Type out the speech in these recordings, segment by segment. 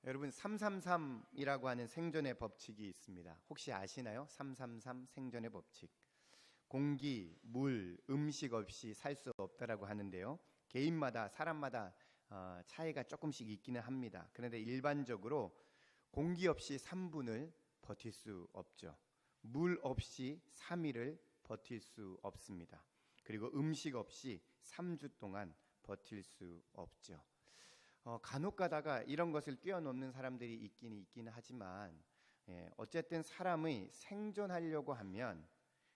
여러분 333이라고 하는 생존의 법칙이 있습니다. 혹시 아시나요? 333 생존의 법칙. 공기, 물, 음식 없이 살 수 없다라고 하는데요. 개인마다 사람마다 차이가 조금씩 있기는 합니다. 그런데 일반적으로 공기 없이 3분을 버틸 수 없죠. 물 없이 3일을 버틸 수 없습니다. 그리고 음식 없이 3주 동안 버틸 수 없죠. 간혹 가다가 이런 것을 뛰어넘는 사람들이 있기는 하지만 어쨌든 사람의 생존하려고 하면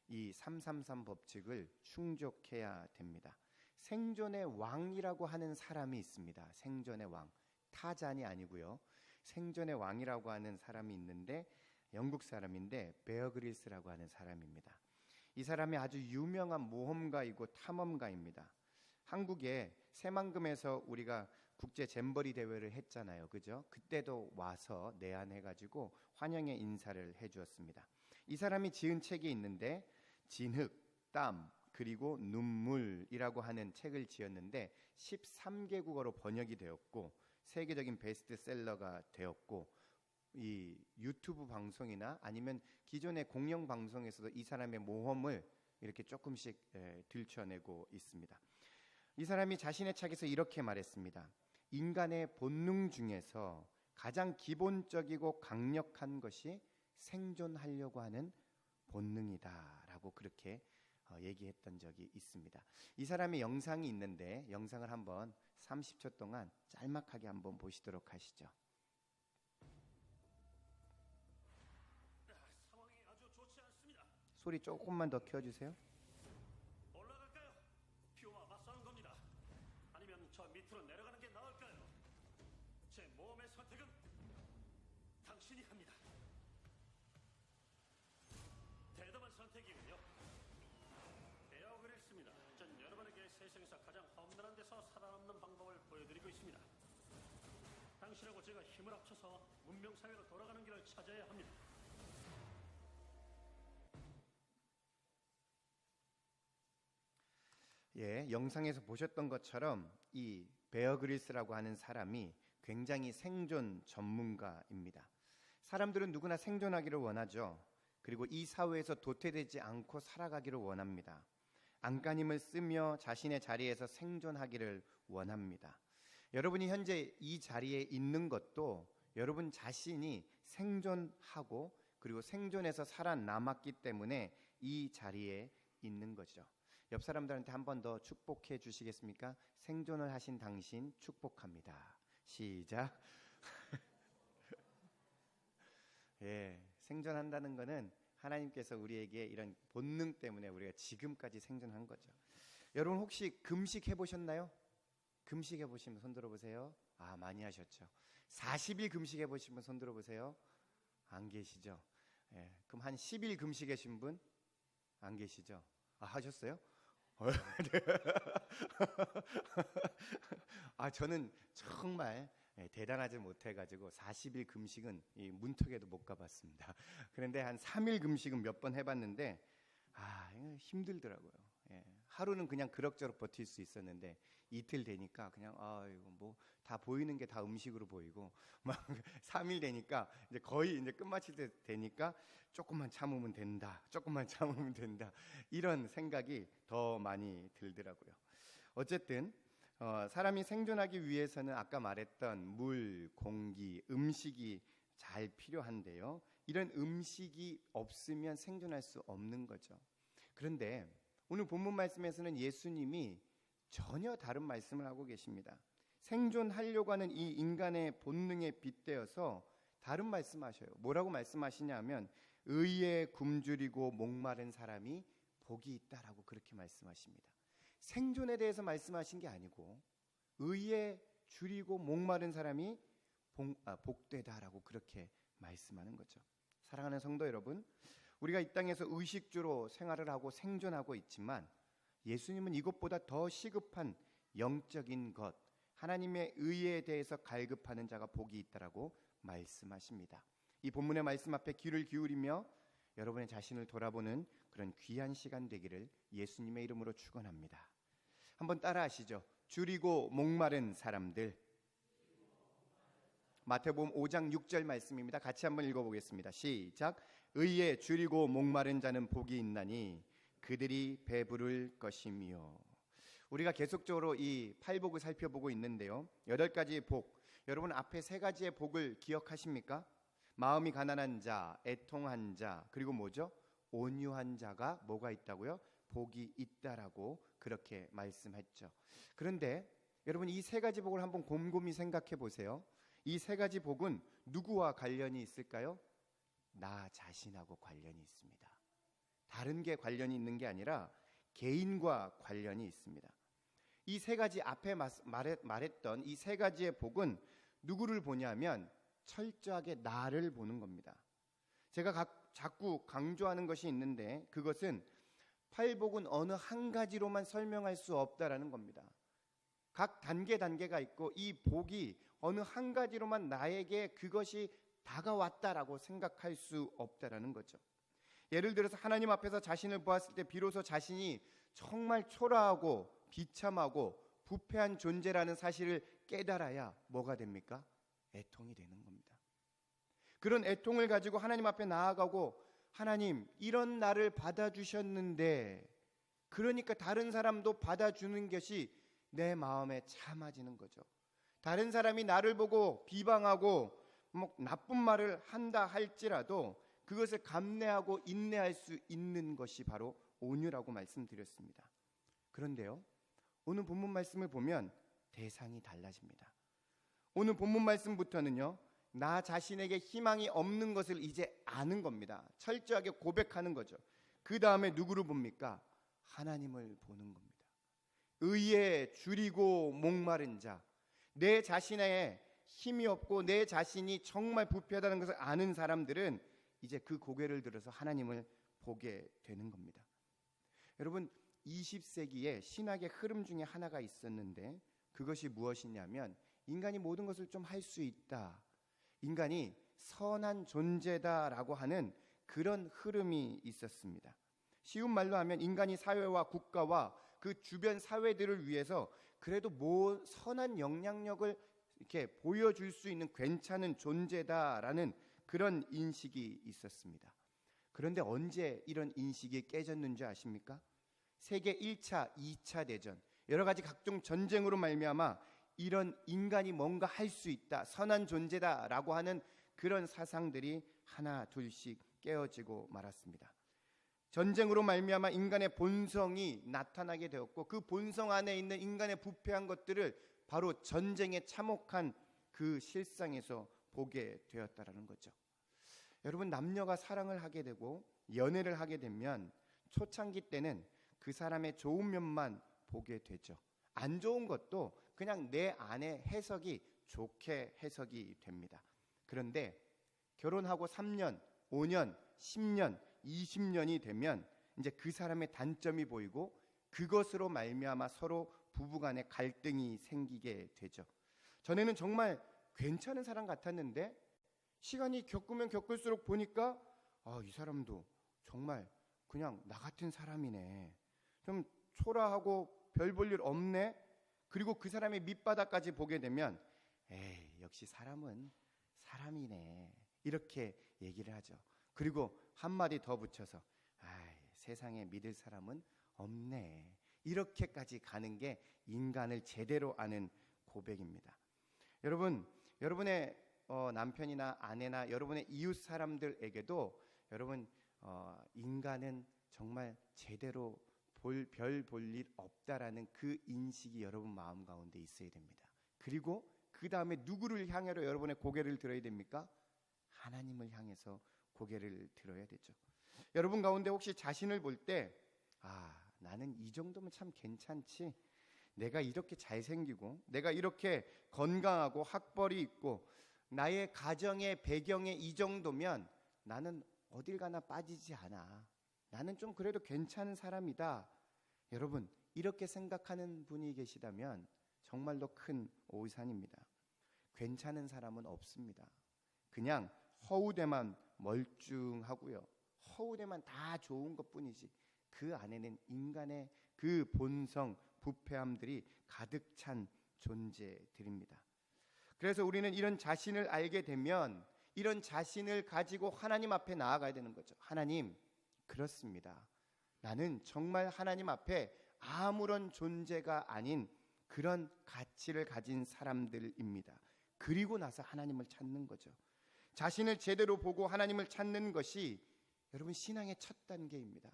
이 333 법칙을 충족해야 됩니다. 생존의 왕이라고 하는 사람이 있습니다. 생존의 왕. 타잔이 아니고요. 생존의 왕이라고 하는 사람이 있는데 영국 사람인데 베어 그릴스라고 하는 사람입니다. 이 사람이 아주 유명한 모험가이고 탐험가입니다. 한국에 새만금에서 우리가 국제 잼버리 대회를 했잖아요. 그죠? 그때도 와서 내한해가지고 환영의 인사를 해주었습니다. 이 사람이 지은 책이 있는데 진흙, 땀, 그리고 눈물이라고 하는 책을 지었는데 13개국어로 번역이 되었고 세계적인 베스트셀러가 되었고 이 유튜브 방송이나 아니면 기존의 공영 방송에서도 이 사람의 모험을 이렇게 조금씩 들춰내고 있습니다. 이 사람이 자신의 책에서 이렇게 말했습니다. 인간의 본능 중에서 가장 기본적이고 강력한 것이 생존하려고 하는 본능이다라고 그렇게 얘기했던 적이 있습니다. 이 사람의 영상이 있는데 영상을 한번 30초 동안 짤막하게 한번 보시도록 하시죠. 상황이 아주 좋지 않습니다. 소리 조금만 더 켜주세요. 올라갈까요? 퓨와 맞서는 겁니다. 아니면 저 밑으로 내려가는 게 나을까요? 제 모험의 선택은 당신이 합니다. 대담한 선택이군요. 베어 그릴스입니다. 전 여러분에게 세상에서 가장 험난한 데서 살아남는 방법을 보여드리고 있습니다. 당신하고 제가 힘을 합쳐서 문명사회로 돌아가는 길을 찾아야 합니다. 영상에서 보셨던 것처럼 이 베어 그릴스라고 하는 사람이 굉장히 생존 전문가입니다. 사람들은 누구나 생존하기를 원하죠. 그리고 이 사회에서 도태되지 않고 살아가기를 원합니다. 안간힘을 쓰며 자신의 자리에서 생존하기를 원합니다. 여러분이 현재 이 자리에 있는 것도 여러분 자신이 생존하고 그리고 생존해서 살아남았기 때문에 이 자리에 있는 거죠. 옆 사람들한테 한 번 더 축복해 주시겠습니까? 생존을 하신 당신 축복합니다. 시작. 생존한다는 것은 하나님께서 우리에게 이런 본능 때문에 우리가 지금까지 생존한 거죠. 여러분 혹시 금식 해보셨나요? 금식 해보시면 손 들어보세요. 많이 하셨죠. 40일 금식 해보신 분 손 들어보세요. 안 계시죠? 그럼 한 10일 금식하신 분? 안 계시죠? 하셨어요? 저는 정말 대단하지 못해가지고 40일 금식은 이 문턱에도 못 가봤습니다. 그런데 한 3일 금식은 몇 번 해봤는데 힘들더라고요. 하루는 그냥 그럭저럭 버틸 수 있었는데 이틀 되니까 그냥 이거 뭐 다 보이는 게 다 음식으로 보이고 막 3일 되니까 이제 거의 이제 끝마칠 때 되니까 조금만 참으면 된다. 조금만 참으면 된다. 이런 생각이 더 많이 들더라고요. 어쨌든 사람이 생존하기 위해서는 아까 말했던 물, 공기, 음식이 잘 필요한데요. 이런 음식이 없으면 생존할 수 없는 거죠. 그런데 오늘 본문 말씀에서는 예수님이 전혀 다른 말씀을 하고 계십니다. 생존하려고 하는 이 인간의 본능에 빗대어서 다른 말씀하셔요. 뭐라고 말씀하시냐 하면 의에 굶주리고 목마른 사람이 복이 있다라고 그렇게 말씀하십니다. 생존에 대해서 말씀하신 게 아니고 의에 줄이고 목마른 사람이 복되다라고 그렇게 말씀하는 거죠. 사랑하는 성도 여러분, 우리가 이 땅에서 의식주로 생활을 하고 생존하고 있지만 예수님은 이것보다 더 시급한 영적인 것, 하나님의 의에 대해서 갈급하는 자가 복이 있다라고 말씀하십니다. 이 본문의 말씀 앞에 귀를 기울이며 여러분의 자신을 돌아보는 그런 귀한 시간 되기를 예수님의 이름으로 축원합니다. 한번 따라 하시죠. 줄이고 목마른 사람들, 마태복음 5장 6절 말씀입니다. 같이 한번 읽어보겠습니다. 시작. 의에 줄이고 목마른 자는 복이 있나니 그들이 배부를 것이며. 우리가 계속적으로 이 팔복을 살펴보고 있는데요, 8가지의 복, 여러분 앞에 3가지의 복을 기억하십니까? 마음이 가난한 자, 애통한 자, 그리고 뭐죠? 온유한 자가 뭐가 있다고요? 복이 있다라고 그렇게 말씀했죠. 그런데 여러분 이 3가지 복을 한번 곰곰이 생각해 보세요. 이 3가지 복은 누구와 관련이 있을까요? 나 자신하고 관련이 있습니다. 다른 게 관련이 있는 게 아니라 개인과 관련이 있습니다. 이 3가지 앞에 말했던 이 3가지의 복은 누구를 보냐면 철저하게 나를 보는 겁니다. 제가 자꾸 강조하는 것이 있는데 그것은 팔복은 어느 한 가지로만 설명할 수 없다라는 겁니다. 각 단계가 있고 이 복이 어느 한 가지로만 나에게 그것이 다가왔다라고 생각할 수 없다라는 거죠. 예를 들어서 하나님 앞에서 자신을 보았을 때 비로소 자신이 정말 초라하고 비참하고 부패한 존재라는 사실을 깨달아야 뭐가 됩니까? 애통이 되는 겁니다. 그런 애통을 가지고 하나님 앞에 나아가고, 하나님 이런 나를 받아주셨는데 그러니까 다른 사람도 받아주는 것이 내 마음에 참아지는 거죠. 다른 사람이 나를 보고 비방하고 뭐 나쁜 말을 한다 할지라도 그것을 감내하고 인내할 수 있는 것이 바로 온유라고 말씀드렸습니다. 그런데요, 오늘 본문 말씀을 보면 대상이 달라집니다. 오늘 본문 말씀부터는요, 나 자신에게 희망이 없는 것을 이제 아는 겁니다. 철저하게 고백하는 거죠. 그 다음에 누구를 봅니까? 하나님을 보는 겁니다. 의에 줄이고 목마른 자, 내 자신에 힘이 없고 내 자신이 정말 부패하다는 것을 아는 사람들은 이제 그 고개를 들어서 하나님을 보게 되는 겁니다. 여러분 20세기에 신학의 흐름 중에 하나가 있었는데 그것이 무엇이냐면 인간이 모든 것을 좀 할 수 있다, 인간이 선한 존재다라고 하는 그런 흐름이 있었습니다. 쉬운 말로 하면 인간이 사회와 국가와 그 주변 사회들을 위해서 그래도 선한 영향력을 이렇게 보여줄 수 있는 괜찮은 존재다라는 그런 인식이 있었습니다. 그런데 언제 이런 인식이 깨졌는지 아십니까? 세계 1차, 2차 대전, 여러 가지 각종 전쟁으로 말미암아 이런 인간이 뭔가 할 수 있다, 선한 존재다라고 하는 그런 사상들이 하나 둘씩 깨어지고 말았습니다. 전쟁으로 말미암아 인간의 본성이 나타나게 되었고 그 본성 안에 있는 인간의 부패한 것들을 바로 전쟁에 참혹한 그 실상에서 보게 되었다라는 거죠. 여러분 남녀가 사랑을 하게 되고 연애를 하게 되면 초창기 때는 그 사람의 좋은 면만 보게 되죠. 안 좋은 것도 그냥 내 안에 해석이 좋게 해석이 됩니다. 그런데 결혼하고 3년, 5년, 10년, 20년이 되면 이제 그 사람의 단점이 보이고 그것으로 말미암아 서로 부부간에 갈등이 생기게 되죠. 전에는 정말 괜찮은 사람 같았는데 시간이 겪으면 겪을수록 보니까 이 사람도 정말 그냥 나 같은 사람이네, 좀 초라하고 별 볼 일 없네. 그리고 그 사람의 밑바닥까지 보게 되면 에이 역시 사람은 사람이네 이렇게 얘기를 하죠. 그리고 한마디 더 붙여서 세상에 믿을 사람은 없네, 이렇게까지 가는 게 인간을 제대로 아는 고백입니다. 여러분, 여러분의 남편이나 아내나 여러분의 이웃 사람들에게도 여러분 인간은 정말 제대로 별 볼 일 없다라는 그 인식이 여러분 마음 가운데 있어야 됩니다. 그리고 그 다음에 누구를 향해로 여러분의 고개를 들어야 됩니까? 하나님을 향해서 고개를 들어야 되죠. 여러분 가운데 혹시 자신을 볼 때 나는 이 정도면 참 괜찮지, 내가 이렇게 잘생기고 내가 이렇게 건강하고 학벌이 있고 나의 가정의 배경에 이 정도면 나는 어딜 가나 빠지지 않아, 나는 좀 그래도 괜찮은 사람이다. 여러분 이렇게 생각하는 분이 계시다면 정말로 큰 오산입니다. 괜찮은 사람은 없습니다. 그냥 허우대만 멀쩡하고요, 허우대만 다 좋은 것뿐이지 그 안에는 인간의 그 본성 부패함들이 가득 찬 존재들입니다. 그래서 우리는 이런 자신을 알게 되면 이런 자신을 가지고 하나님 앞에 나아가야 되는 거죠. 하나님, 그렇습니다. 나는 정말 하나님 앞에 아무런 존재가 아닌 그런 가치를 가진 사람들입니다. 그리고 나서 하나님을 찾는 거죠. 자신을 제대로 보고 하나님을 찾는 것이 여러분 신앙의 첫 단계입니다.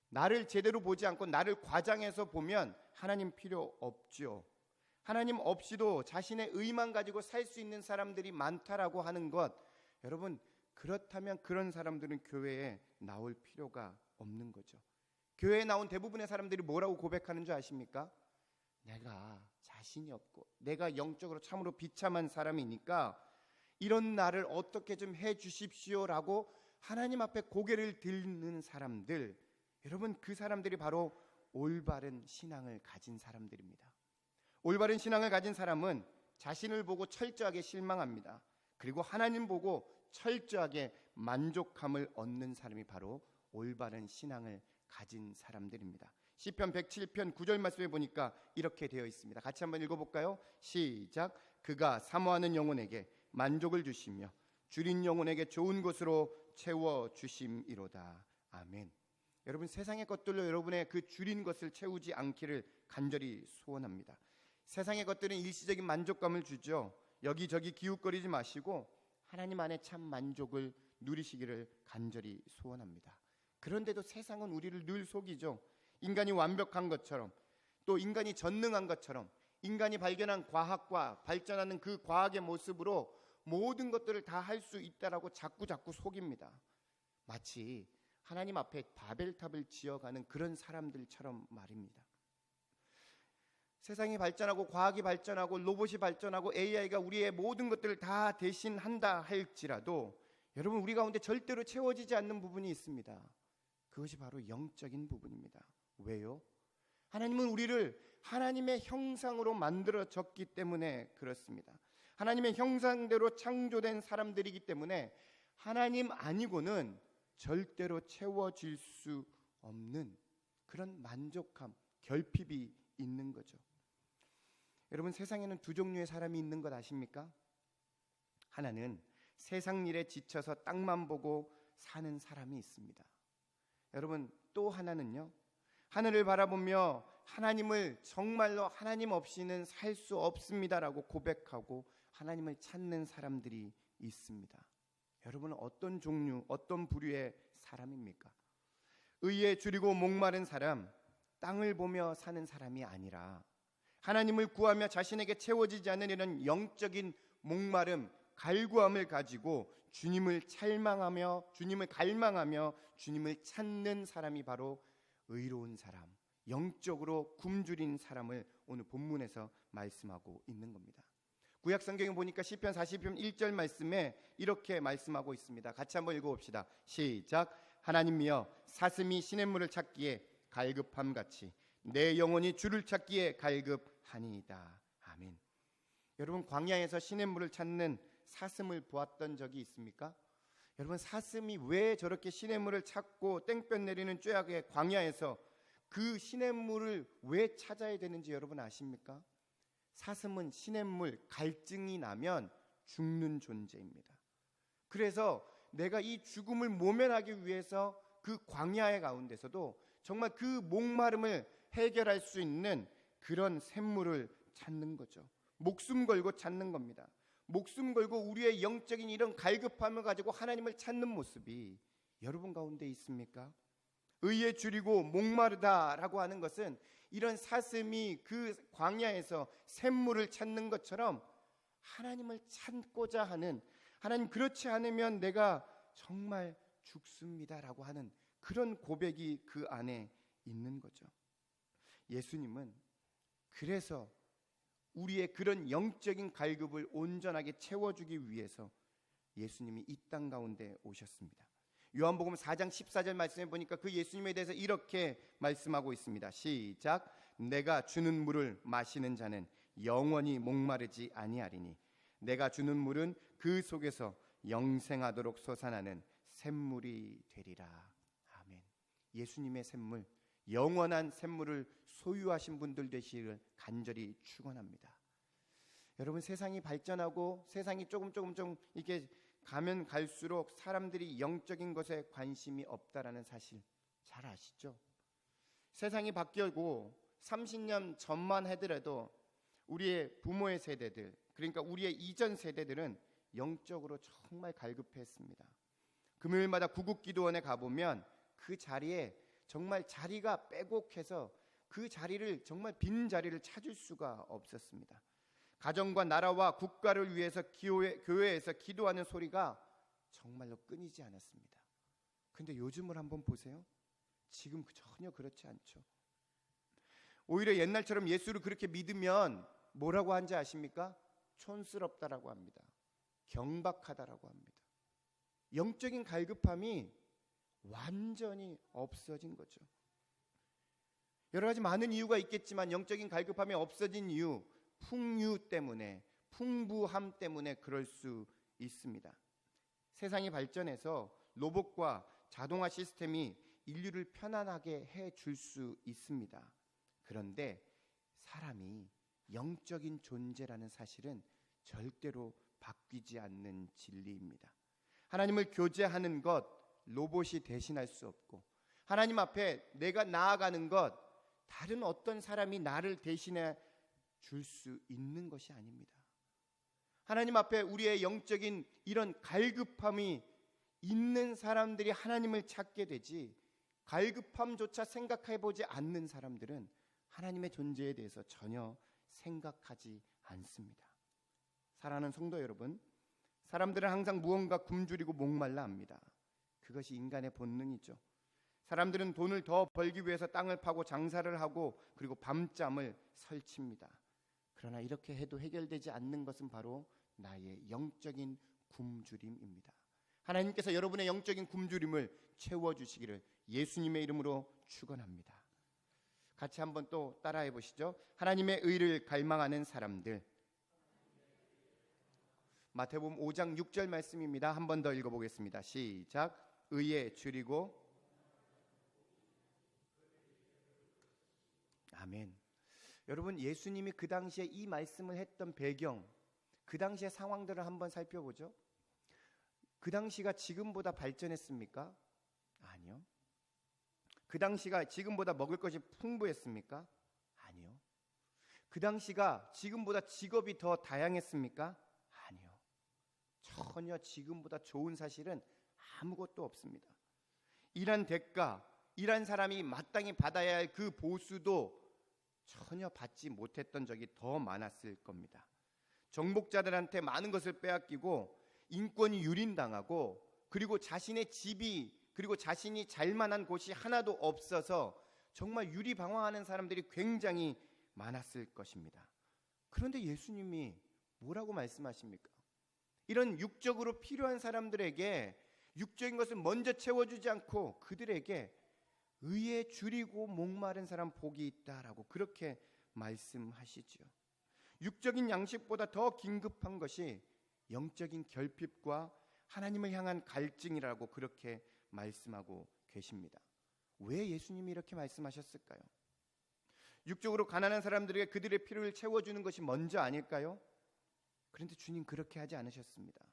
나를 제대로 보지 않고 나를 과장해서 보면 하나님 필요 없죠. 하나님 없이도 자신의 의만 가지고 살 수 있는 사람들이 많다라고 하는 것, 여러분 그렇다면 그런 사람들은 교회에 나올 필요가 없는 거죠. 교회에 나온 대부분의 사람들이 뭐라고 고백하는 줄 아십니까? 내가 자신이 없고 내가 영적으로 참으로 비참한 사람이니까 이런 나를 어떻게 좀 해주십시오라고 하나님 앞에 고개를 들는 사람들, 여러분 그 사람들이 바로 올바른 신앙을 가진 사람들입니다. 올바른 신앙을 가진 사람은 자신을 보고 철저하게 실망합니다. 그리고 하나님 보고 철저하게 만족함을 얻는 사람이 바로 올바른 신앙을 가진 사람들입니다. 시편 107편 9절 말씀에 보니까 이렇게 되어 있습니다. 같이 한번 읽어볼까요? 시작. 그가 사모하는 영혼에게 만족을 주시며 줄인 영혼에게 좋은 것으로 채워주심이로다. 아멘. 여러분 세상의 것들로 여러분의 그 줄인 것을 채우지 않기를 간절히 소원합니다. 세상의 것들은 일시적인 만족감을 주죠. 여기저기 기웃거리지 마시고 하나님 안에 참 만족을 누리시기를 간절히 소원합니다. 그런데도 세상은 우리를 늘 속이죠. 인간이 완벽한 것처럼, 또 인간이 전능한 것처럼, 인간이 발견한 과학과 발전하는 그 과학의 모습으로 모든 것들을 다 할 수 있다라고 자꾸 속입니다. 마치 하나님 앞에 바벨탑을 지어가는 그런 사람들처럼 말입니다. 세상이 발전하고 과학이 발전하고 로봇이 발전하고 AI가 우리의 모든 것들을 다 대신한다 할지라도 여러분 우리 가운데 절대로 채워지지 않는 부분이 있습니다. 그것이 바로 영적인 부분입니다. 왜요? 하나님은 우리를 하나님의 형상으로 만들어졌기 때문에 그렇습니다. 하나님의 형상대로 창조된 사람들이기 때문에 하나님 아니고는 절대로 채워질 수 없는 그런 만족함, 결핍이 있는 거죠. 여러분 세상에는 두 종류의 사람이 있는 것 아십니까? 하나는 세상 일에 지쳐서 땅만 보고 사는 사람이 있습니다. 여러분 또 하나는요, 하늘을 바라보며 하나님을 정말로 하나님 없이는 살 수 없습니다라고 고백하고 하나님을 찾는 사람들이 있습니다. 여러분은 어떤 종류, 어떤 부류의 사람입니까? 의에 줄이고 목마른 사람, 땅을 보며 사는 사람이 아니라 하나님을 구하며 자신에게 채워지지 않는 이런 영적인 목마름, 갈구함을 가지고 주님을 갈망하며 주님을 찾는 사람이 바로 의로운 사람, 영적으로 굶주린 사람을 오늘 본문에서 말씀하고 있는 겁니다. 구약 성경에 보니까 시편 40편 1절 말씀에 이렇게 말씀하고 있습니다. 같이 한번 읽어봅시다. 시작. 하나님이여 사슴이 시냇물을 찾기에 갈급함 같이 내 영혼이 주를 찾기에 갈급하니이다. 아멘. 여러분 광야에서 시냇물을 찾는 사슴을 보았던 적이 있습니까? 여러분 사슴이 왜 저렇게 시냇물을 찾고 땡볕 내리는 쬐약의 광야에서 그 시냇물을 왜 찾아야 되는지 여러분 아십니까? 사슴은 시냇물 갈증이 나면 죽는 존재입니다. 그래서 내가 이 죽음을 모면하기 위해서 그 광야의 가운데서도 정말 그 목마름을 해결할 수 있는 그런 샘물을 찾는 거죠. 목숨 걸고 찾는 겁니다. 목숨 걸고 우리의 영적인 이런 갈급함을 가지고 하나님을 찾는 모습이 여러분 가운데 있습니까? 의에 줄이고 목마르다라고 하는 것은 이런 사슴이 그 광야에서 샘물을 찾는 것처럼 하나님을 찾고자 하는, 하나님 그렇지 않으면 내가 정말 죽습니다라고 하는 그런 고백이 그 안에 있는 거죠. 예수님은 그래서 우리의 그런 영적인 갈급을 온전하게 채워주기 위해서 예수님이 이 땅 가운데 오셨습니다. 요한복음 4장 14절 말씀해 보니까 그 예수님에 대해서 이렇게 말씀하고 있습니다. 시작. 내가 주는 물을 마시는 자는 영원히 목마르지 아니하리니 내가 주는 물은 그 속에서 영생하도록 솟아나는 샘물이 되리라. 아멘. 예수님의 샘물, 영원한 샘물을 소유하신 분들 되시기를 간절히 축원합니다. 여러분, 세상이 발전하고 세상이 조금 이렇게 가면 갈수록 사람들이 영적인 것에 관심이 없다라는 사실 잘 아시죠? 세상이 바뀌고 30년 전만 하더라도 우리의 부모의 세대들, 그러니까 우리의 이전 세대들은 영적으로 정말 갈급했습니다. 금요일마다 구국기도원에 가보면 그 자리에 정말 자리가 빼곡해서 그 자리를 정말 빈 자리를 찾을 수가 없었습니다. 가정과 나라와 국가를 위해서 교회에서 기도하는 소리가 정말로 끊이지 않았습니다. 근데 요즘을 한번 보세요. 지금 전혀 그렇지 않죠. 오히려 옛날처럼 예수를 그렇게 믿으면 뭐라고 하는지 아십니까? 촌스럽다라고 합니다. 경박하다라고 합니다. 영적인 갈급함이 완전히 없어진 거죠. 여러 가지 많은 이유가 있겠지만 영적인 갈급함이 없어진 이유, 풍류 때문에, 풍부함 때문에 그럴 수 있습니다. 세상이 발전해서 로봇과 자동화 시스템이 인류를 편안하게 해줄 수 있습니다. 그런데 사람이 영적인 존재라는 사실은 절대로 바뀌지 않는 진리입니다. 하나님을 교제하는 것 로봇이 대신할 수 없고, 하나님 앞에 내가 나아가는 것 다른 어떤 사람이 나를 대신해 줄 수 있는 것이 아닙니다. 하나님 앞에 우리의 영적인 이런 갈급함이 있는 사람들이 하나님을 찾게 되지, 갈급함조차 생각해 보지 않는 사람들은 하나님의 존재에 대해서 전혀 생각하지 않습니다. 사랑하는 성도 여러분, 사람들은 항상 무언가 굶주리고 목말라 합니다. 그것이 인간의 본능이죠. 사람들은 돈을 더 벌기 위해서 땅을 파고 장사를 하고 그리고 밤잠을 설칩니다. 그러나 이렇게 해도 해결되지 않는 것은 바로 나의 영적인 굶주림입니다. 하나님께서 여러분의 영적인 굶주림을 채워주시기를 예수님의 이름으로 축원합니다. 같이 한번 또 따라해 보시죠. 하나님의 의를 갈망하는 사람들. 마태복음 5장 6절 말씀입니다. 한 번 더 읽어보겠습니다. 시작. 의에 줄이고. 아멘. 여러분, 예수님이 그 당시에 이 말씀을 했던 배경, 그 당시의 상황들을 한번 살펴보죠. 그 당시가 지금보다 발전했습니까? 아니요. 그 당시가 지금보다 먹을 것이 풍부했습니까? 아니요. 그 당시가 지금보다 직업이 더 다양했습니까? 아니요. 전혀 지금보다 좋은 사실은 아무것도 없습니다. 일한 대가, 일한 사람이 마땅히 받아야 할 그 보수도 전혀 받지 못했던 적이 더 많았을 겁니다. 정복자들한테 많은 것을 빼앗기고 인권이 유린당하고, 그리고 자신의 집이, 그리고 자신이 잘만한 곳이 하나도 없어서 정말 유리방황하는 사람들이 굉장히 많았을 것입니다. 그런데 예수님이 뭐라고 말씀하십니까? 이런 육적으로 필요한 사람들에게 육적인 것을 먼저 채워주지 않고 그들에게 의에 줄이고 목마른 사람 복이 있다라고 그렇게 말씀하시죠. 육적인 양식보다 더 긴급한 것이 영적인 결핍과 하나님을 향한 갈증이라고 그렇게 말씀하고 계십니다. 왜 예수님이 이렇게 말씀하셨을까요? 육적으로 가난한 사람들에게 그들의 필요를 채워주는 것이 먼저 아닐까요? 그런데 주님 그렇게 하지 않으셨습니다.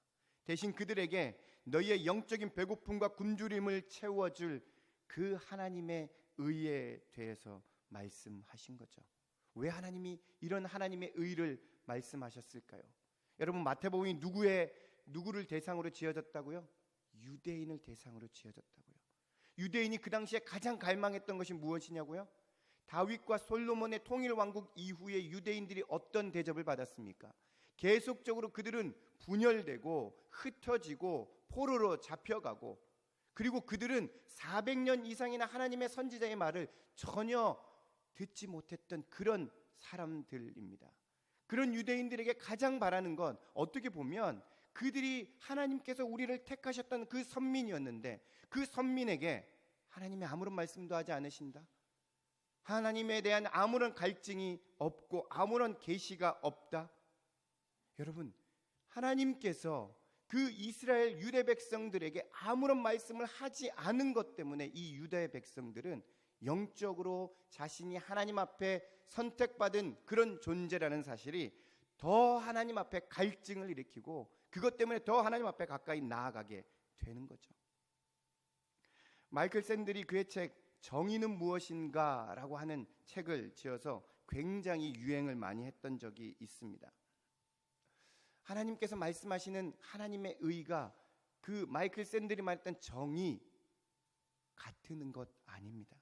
대신 그들에게 너희의 영적인 배고픔과 굶주림을 채워줄 그 하나님의 의에 대해서 말씀하신 거죠. 왜 하나님이 이런 하나님의 의를 말씀하셨을까요? 여러분, 마태복음이 누구를 대상으로 지어졌다고요? 유대인을 대상으로 지어졌다고요. 유대인이 그 당시에 가장 갈망했던 것이 무엇이냐고요? 다윗과 솔로몬의 통일 왕국 이후에 유대인들이 어떤 대접을 받았습니까? 계속적으로 그들은 분열되고 흩어지고 포로로 잡혀가고, 그리고 그들은 400년 이상이나 하나님의 선지자의 말을 전혀 듣지 못했던 그런 사람들입니다. 그런 유대인들에게 가장 바라는 건 어떻게 보면 그들이 하나님께서 우리를 택하셨던 그 선민이었는데, 그 선민에게 하나님이 아무런 말씀도 하지 않으신다, 하나님에 대한 아무런 갈증이 없고 아무런 계시가 없다. 여러분, 하나님께서 그 이스라엘 유대 백성들에게 아무런 말씀을 하지 않은 것 때문에 이 유대 백성들은 영적으로 자신이 하나님 앞에 선택받은 그런 존재라는 사실이 더 하나님 앞에 갈증을 일으키고 그것 때문에 더 하나님 앞에 가까이 나아가게 되는 거죠. 마이클 샌들이 그의 책 정의는 무엇인가 라고 하는 책을 지어서 굉장히 유행을 많이 했던 적이 있습니다. 하나님께서 말씀하시는 하나님의 의가 그 마이클 샌들이 말했던 정의 같은 것 아닙니다.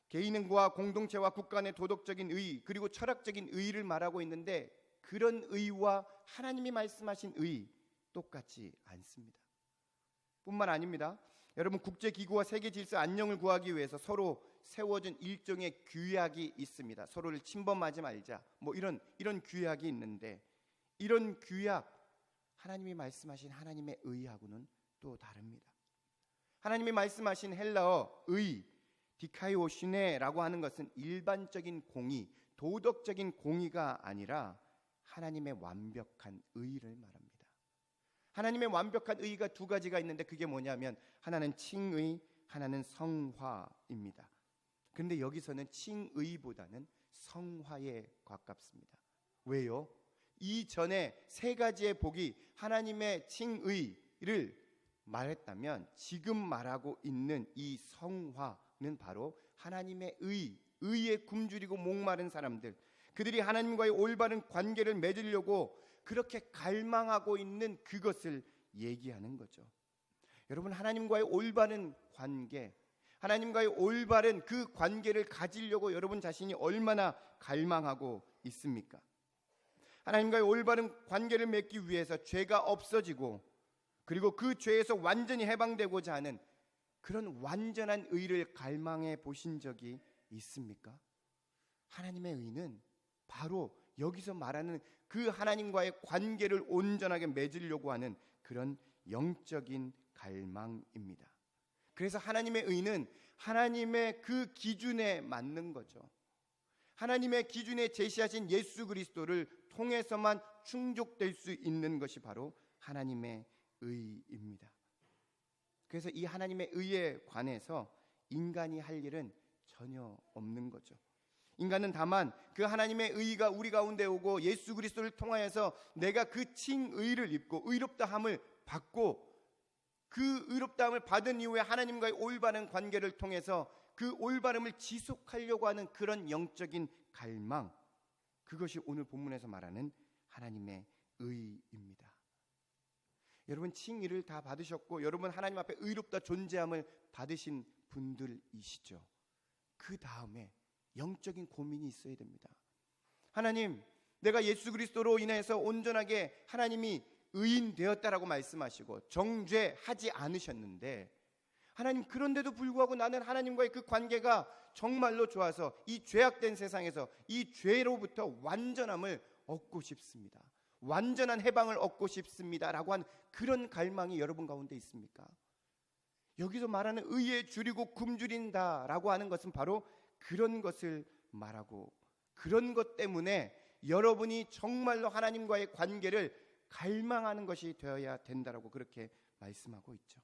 개인과 공동체와 국가 내 도덕적인 의 그리고 철학적인 의를 말하고 있는데 그런 의와 하나님이 말씀하신 의 똑같지 않습니다. 뿐만 아닙니다. 여러분, 국제기구와 세계질서 안녕을 구하기 위해서 서로 세워진 일종의 규약이 있습니다. 서로를 침범하지 말자 뭐 이런 규약이 있는데 이런 규약 하나님이 말씀하신 하나님의 의하고는 또 다릅니다. 하나님이 말씀하신 헬라어 의 디카이오시네라고 하는 것은 일반적인 공의, 도덕적인 공의가 아니라 하나님의 완벽한 의를 말합니다. 하나님의 완벽한 의가 두 가지가 있는데 그게 뭐냐면 하나는 칭의, 하나는 성화입니다. 그런데 여기서는 칭의보다는 성화에 가깝습니다. 왜요? 이전에 세 가지의 복이 하나님의 칭의를 말했다면 지금 말하고 있는 이 성화는 바로 하나님의 의에 굶주리고 목마른 사람들, 그들이 하나님과의 올바른 관계를 맺으려고 그렇게 갈망하고 있는 그것을 얘기하는 거죠. 여러분, 하나님과의 올바른 관계, 하나님과의 올바른 그 관계를 가지려고 여러분 자신이 얼마나 갈망하고 있습니까? 하나님과의 올바른 관계를 맺기 위해서 죄가 없어지고 그리고 그 죄에서 완전히 해방되고자 하는 그런 완전한 의를 갈망해 보신 적이 있습니까? 하나님의 의는 바로 여기서 말하는 그 하나님과의 관계를 온전하게 맺으려고 하는 그런 영적인 갈망입니다. 그래서 하나님의 의는 하나님의 그 기준에 맞는 거죠. 하나님의 기준에 제시하신 예수 그리스도를 통해서만 충족될 수 있는 것이 바로 하나님의 의입니다. 그래서 이 하나님의 의에 관해서 인간이 할 일은 전혀 없는 거죠. 인간은 다만 그 하나님의 의가 우리 가운데 오고 예수 그리스도를 통하여서 내가 그 칭의를 입고 의롭다함을 받고 그 의롭다함을 받은 이후에 하나님과의 올바른 관계를 통해서 그 올바름을 지속하려고 하는 그런 영적인 갈망, 그것이 오늘 본문에서 말하는 하나님의 의입니다. 여러분, 칭의를 다 받으셨고 여러분 하나님 앞에 의롭다 존재함을 받으신 분들이시죠. 그 다음에 영적인 고민이 있어야 됩니다. 하나님, 내가 예수 그리스도로 인해서 온전하게 하나님이 의인 되었다라고 말씀하시고 정죄하지 않으셨는데 하나님, 그런데도 불구하고 나는 하나님과의 그 관계가 정말로 좋아서 이 죄악된 세상에서 이 죄로부터 완전함을 얻고 싶습니다. 완전한 해방을 얻고 싶습니다라고 한 그런 갈망이 여러분 가운데 있습니까? 여기서 말하는 의에 줄이고 굶주린다라고 하는 것은 바로 그런 것을 말하고 그런 것 때문에 여러분이 정말로 하나님과의 관계를 갈망하는 것이 되어야 된다라고 그렇게 말씀하고 있죠.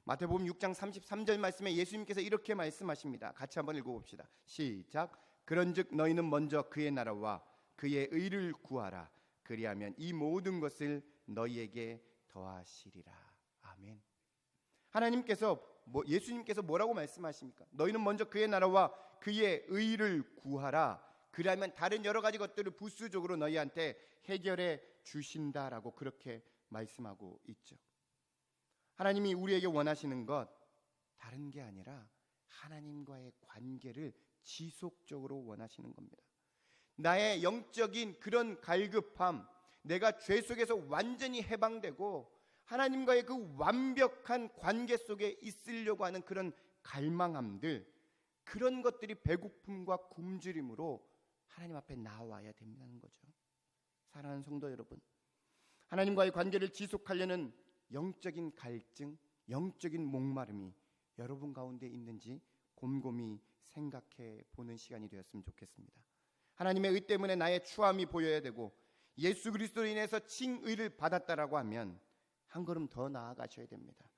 마태복음 6장 33절 말씀에 예수님께서 이렇게 말씀하십니다. 같이 한번 읽어봅시다. 시작. 그런즉 너희는 먼저 그의 나라와 그의 의를 구하라. 그리하면 이 모든 것을 너희에게 더하시리라. 아멘. 하나님께서 예수님께서 뭐라고 말씀하십니까? 너희는 먼저 그의 나라와 그의 의를 구하라. 그러면 다른 여러 가지 것들을 부수적으로 너희한테 해결해 주신다라고 그렇게 말씀하고 있죠. 하나님이 우리에게 원하시는 것 다른 게 아니라 하나님과의 관계를 지속적으로 원하시는 겁니다. 나의 영적인 그런 갈급함, 내가 죄 속에서 완전히 해방되고 하나님과의 그 완벽한 관계 속에 있으려고 하는 그런 갈망함들, 그런 것들이 배고픔과 굶주림으로 하나님 앞에 나와야 된다는 거죠. 사랑하는 성도 여러분, 하나님과의 관계를 지속하려는 영적인 갈증, 영적인 목마름이 여러분 가운데 있는지 곰곰이 생각해 보는 시간이 되었으면 좋겠습니다. 하나님의 의 때문에 나의 추함이 보여야 되고 예수 그리스도로 인해서 칭의를 받았다라고 하면 한 걸음 더 나아가셔야 됩니다.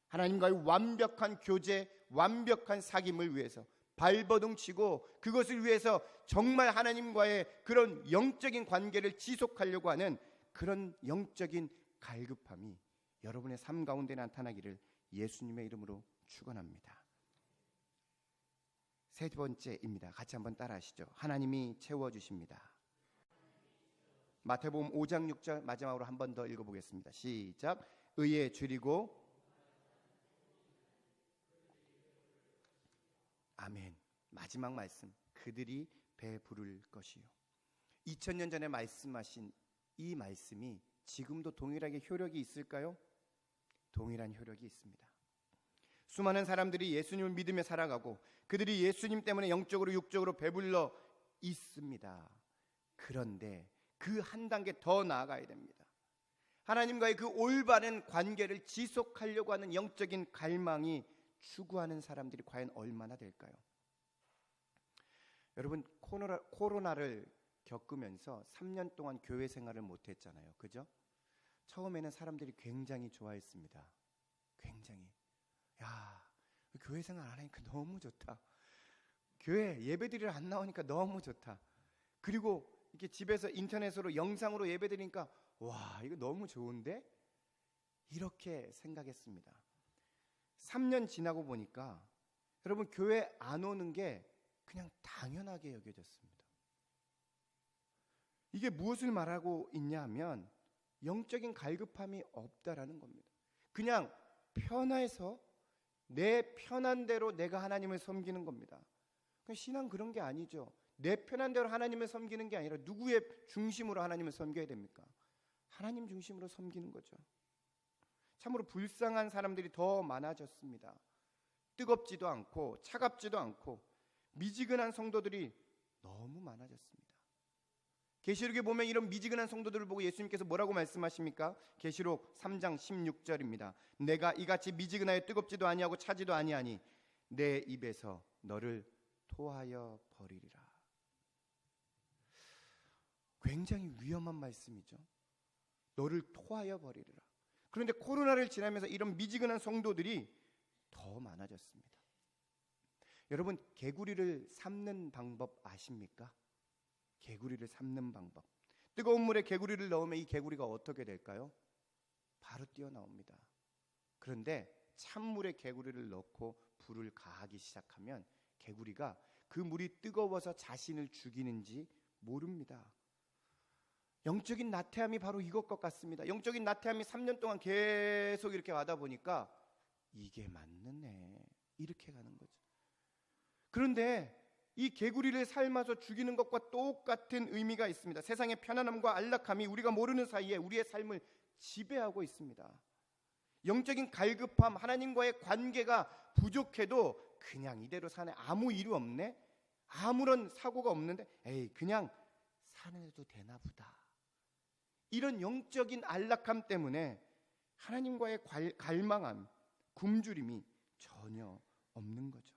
하나님과의 완벽한 교제, 완벽한 사귐을 위해서 발버둥 치고 그것을 위해서 정말 하나님과의 그런 영적인 관계를 지속하려고 하는 그런 영적인 갈급함이 여러분의 삶 가운데 나타나기를 예수님의 이름으로 축원합니다. 세 번째입니다. 같이 한번 따라하시죠. 하나님이 채워주십니다. 마태복음 5장 6절 마지막으로 한 번 더 읽어보겠습니다. 시작. 의에 줄이고 아멘. 마지막 말씀. 그들이 배부를 것이요. 2000년 전에 말씀하신 이 말씀이 지금도 동일하게 효력이 있을까요? 동일한 효력이 있습니다. 수많은 사람들이 예수님을 믿으며 살아가고 그들이 예수님 때문에 영적으로 육적으로 배불러 있습니다. 그런데 그 한 단계 더 나아가야 됩니다. 하나님과의 그 올바른 관계를 지속하려고 하는 영적인 갈망이 추구하는 사람들이 과연 얼마나 될까요? 여러분, 코로나를 겪으면서 3년 동안 교회 생활을 못했잖아요. 그죠? 처음에는 사람들이 굉장히 좋아했습니다. 굉장히. 야, 교회 생활 안 하니까 너무 좋다. 교회 예배드리러 안 나오니까 너무 좋다. 그리고 이렇게 집에서 인터넷으로 영상으로 예배드리니까 와, 이거 너무 좋은데? 이렇게 생각했습니다. 3년 지나고 보니까 여러분, 교회 안 오는 게 그냥 당연하게 여겨졌습니다. 이게 무엇을 말하고 있냐 하면 영적인 갈급함이 없다라는 겁니다. 그냥 편해서 내 편한 대로 내가 하나님을 섬기는 겁니다. 신앙 그런 게 아니죠. 내 편한 대로 하나님을 섬기는 게 아니라 누구의 중심으로 하나님을 섬겨야 됩니까? 하나님 중심으로 섬기는 거죠. 참으로 불쌍한 사람들이 더 많아졌습니다. 뜨겁지도 않고 차갑지도 않고 미지근한 성도들이 너무 많아졌습니다. 계시록에 보면 이런 미지근한 성도들을 보고 예수님께서 뭐라고 말씀하십니까? 계시록 3장 16절입니다. 내가 이같이 미지근하여 뜨겁지도 아니하고 차지도 아니하니 내 입에서 너를 토하여 버리리라. 굉장히 위험한 말씀이죠. 너를 토하여 버리리라. 그런데 코로나를 지나면서 이런 미지근한 성도들이 더 많아졌습니다. 여러분, 개구리를 삶는 방법 아십니까? 개구리를 삶는 방법. 뜨거운 물에 개구리를 넣으면 이 개구리가 어떻게 될까요? 바로 뛰어나옵니다. 그런데 찬물에 개구리를 넣고 불을 가하기 시작하면 개구리가 그 물이 뜨거워서 자신을 죽이는지 모릅니다. 영적인 나태함이 바로 이것 같습니다. 영적인 나태함이 3년 동안 계속 이렇게 와다 보니까 이게 맞는 이렇게 가는 거죠. 그런데 이 개구리를 삶아서 죽이는 것과 똑같은 의미가 있습니다. 세상의 편안함과 안락함이 우리가 모르는 사이에 우리의 삶을 지배하고 있습니다. 영적인 갈급함, 하나님과의 관계가 부족해도 그냥 이대로 사네, 아무 일이 없네, 아무런 사고가 없는데 에이 그냥 사내도 되나 보다. 이런 영적인 안락함 때문에 하나님과의 갈망함, 굶주림이 전혀 없는 거죠.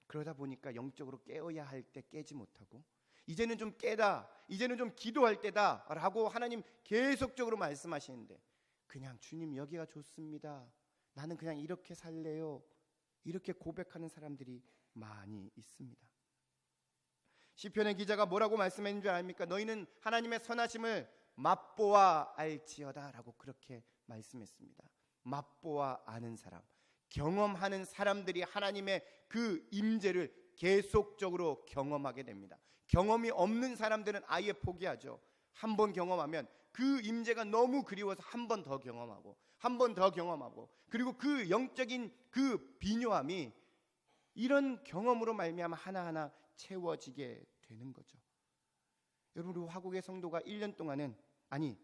그러다 보니까 영적으로 깨어야 할 때 깨지 못하고 이제는 좀 깨다, 이제는 좀 기도할 때다 라고 하나님 계속적으로 말씀하시는데 그냥 주님 여기가 좋습니다, 나는 그냥 이렇게 살래요, 이렇게 고백하는 사람들이 많이 있습니다. 시편의 기자가 뭐라고 말씀했는 줄 압니까? 너희는 하나님의 선하심을 맛보아 알지어다 라고 그렇게 말씀했습니다. 맛보아 아는 사람, 경험하는 사람들이 하나님의 그 임재를 계속적으로 경험하게 됩니다. 경험이 없는 사람들은 아예 포기하죠. 한 번 경험하면 그 임재가 너무 그리워서 한 번 더 경험하고 한 번 더 경험하고 그리고 그 영적인 그 비뇨함이 이런 경험으로 말미암아 하나하나 채워지게 되는 거죠. 여러분, 우리 화국의 성도가 1년 동안은 아니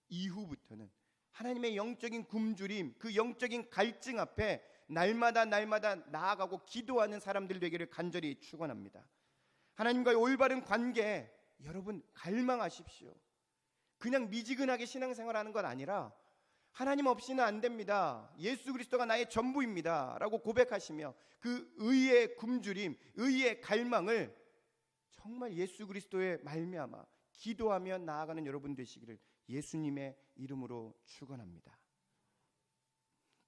이후부터는 하나님의 영적인 굶주림, 그 영적인 갈증 앞에 날마다 나아가고 기도하는 사람들 되기를 간절히 축원합니다. 하나님과의 올바른 관계 여러분 갈망하십시오. 그냥 미지근하게 신앙생활하는 건 아니라 하나님 없이는 안 됩니다, 예수 그리스도가 나의 전부입니다 라고 고백하시며 그 의의 굶주림, 의의 갈망을 정말 예수 그리스도의 말미암아 기도하며 나아가는 여러분 되시기를 예수님의 이름으로 축원합니다.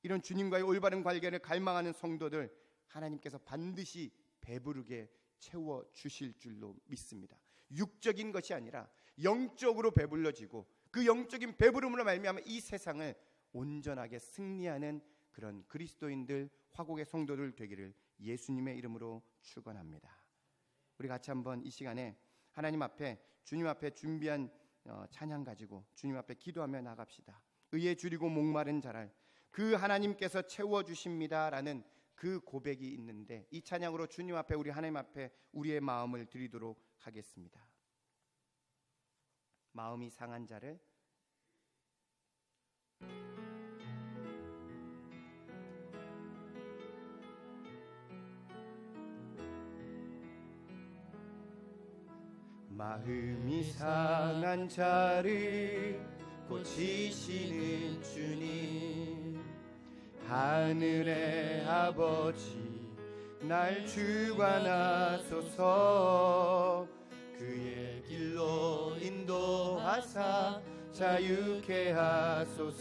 이런 주님과의 올바른 관계를 갈망하는 성도들, 하나님께서 반드시 배부르게 채워 주실 줄로 믿습니다. 육적인 것이 아니라 영적으로 배불러지고 그 영적인 배부름으로 말미암아 이 세상을 온전하게 승리하는 그런 그리스도인들, 화곡의 성도들 되기를 예수님의 이름으로 축원합니다. 우리 같이 한번 이 시간에 하나님 앞에, 주님 앞에 준비한 찬양 가지고 주님 앞에 기도하며 나갑시다. 의에 줄이고 목마른 자를 그 하나님께서 채워주십니다라는 그 고백이 있는데, 이 찬양으로 주님 앞에, 우리 하나님 앞에 우리의 마음을 드리도록 하겠습니다. 마음이 상한 자를 마음이 상한 자를 고치시는 주님, 하늘의 아버지 날 주관하소서. 그의 길로 인도하사 자유케 하소서.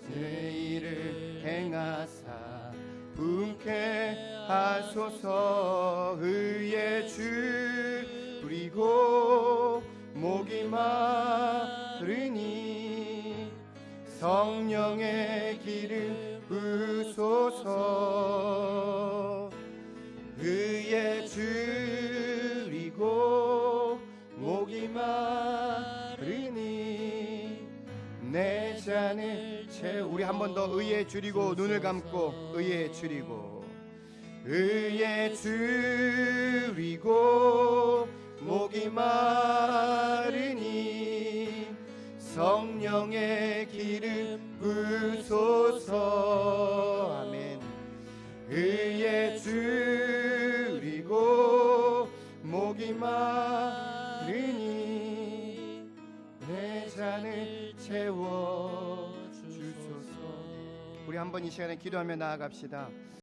내 일을 행하사 분케 하소서. 의에 줄이고 목이 마르니 성령의 길을 부소서. 의에 줄이고 목이 마르니 내 잔을 채워. 우리 한 번 더 의에 줄이고 눈을 감고 의에 줄이고, 의에 줄이고 목이 마르니 성령의 기름 부소서. 아멘. 의에 줄이고 목이 마르니 내 잔을 채워 주소서. 우리 한번 이 시간에 기도하며 나아갑시다.